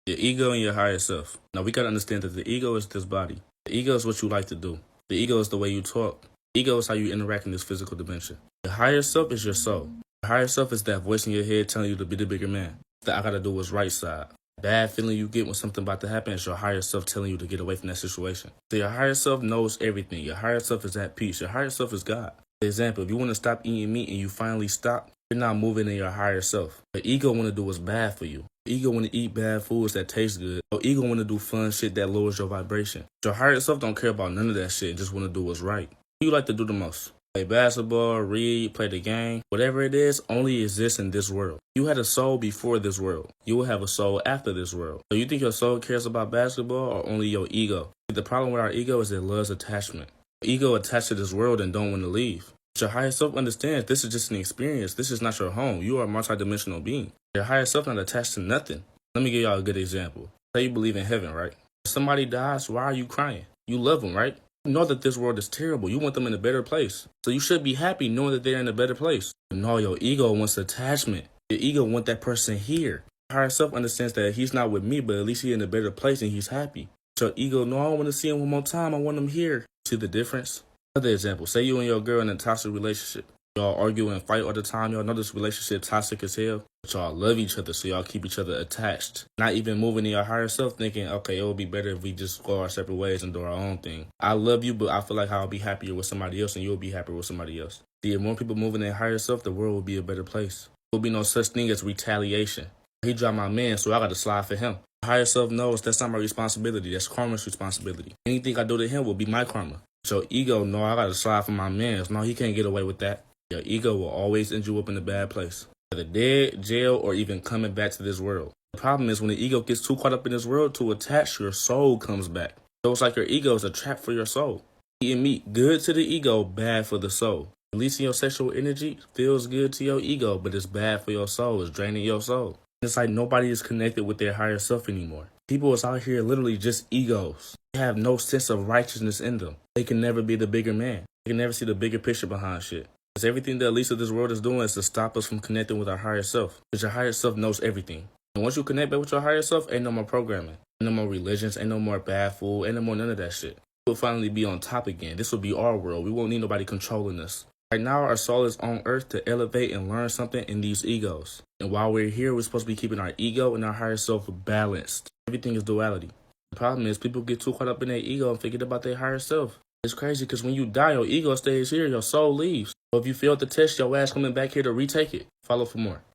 Your ego and your higher self. Now we gotta understand that the ego is this body. The ego is what you like to do. The ego is the way you talk. The ego is how you interact in this physical dimension. The higher self is your soul. The higher self is that voice in your head telling you to be the bigger man. That I gotta do what's right side. Bad feeling you get when something about to happen is your higher self telling you to get away from that situation. So your higher self knows everything. Your higher self is at peace. Your higher self is God. For example, if you want to stop eating meat and you finally stop, you're not moving in your higher self. The ego want to do what's bad for you. The ego want to eat bad foods that taste good. Your ego want to do fun shit that lowers your vibration. Your higher self don't care about none of that shit and just want to do what's right. What do you like to do the most? Play basketball, read, play the game. Whatever it is, only exists in this world. You had a soul before this world. You will have a soul after this world. So you think your soul cares about basketball or only your ego? The problem with our ego is it loves attachment. Ego attached to this world and don't want to leave. But your higher self understands this is just an experience. This is not your home. You are a multidimensional being. Your higher self not attached to nothing. Let me give y'all a good example. Say you believe in heaven, right? If somebody dies, why are you crying? You love them, right? You know that this world is terrible. You want them in a better place. So you should be happy knowing that they're in a better place. But no, your ego wants attachment. Your ego wants that person here. Your higher self understands that he's not with me, but at least he's in a better place and he's happy. So your ego, no, I want to see him one more time. I want him here. See the difference? Another example. Say you and your girl in a toxic relationship. Y'all argue and fight all the time. Y'all know this relationship toxic as hell. But y'all love each other, so y'all keep each other attached. Not even moving in your higher self thinking, okay, it would be better if we just go our separate ways and do our own thing. I love you, but I feel like I'll be happier with somebody else and you'll be happier with somebody else. See, if more people moving in their higher self, the world will be a better place. There will be no such thing as retaliation. He dropped my man, so I got to slide for him. Higher self knows that's not my responsibility. That's karma's responsibility. Anything I do to him will be my karma. So ego, no, I got to slide for my man. No, he can't get away with that. Your ego will always end you up in a bad place. Whether dead, jail, or even coming back to this world. The problem is when the ego gets too caught up in this world to attach, your soul comes back. So it's like your ego is a trap for your soul. Eating meat, good to the ego, bad for the soul. Releasing your sexual energy feels good to your ego, but it's bad for your soul. It's draining your soul. It's like nobody is connected with their higher self anymore. People is out here literally just egos. They have no sense of righteousness in them. They can never be the bigger man. They can never see the bigger picture behind shit. Because everything that Lisa this world is doing is to stop us from connecting with our higher self. Because your higher self knows everything. And once you connect back with your higher self, ain't no more programming. Ain't no more religions. Ain't no more bad food. Ain't no more none of that shit. We'll finally be on top again. This will be our world. We won't need nobody controlling us. Right now, our soul is on earth to elevate and learn something in these egos. And while we're here, we're supposed to be keeping our ego and our higher self balanced. Everything is duality. The problem is people get too caught up in their ego and forget about their higher self. It's crazy because when you die, your ego stays here, your soul leaves. So if you failed the test, your ass coming back here to retake it. Follow for more.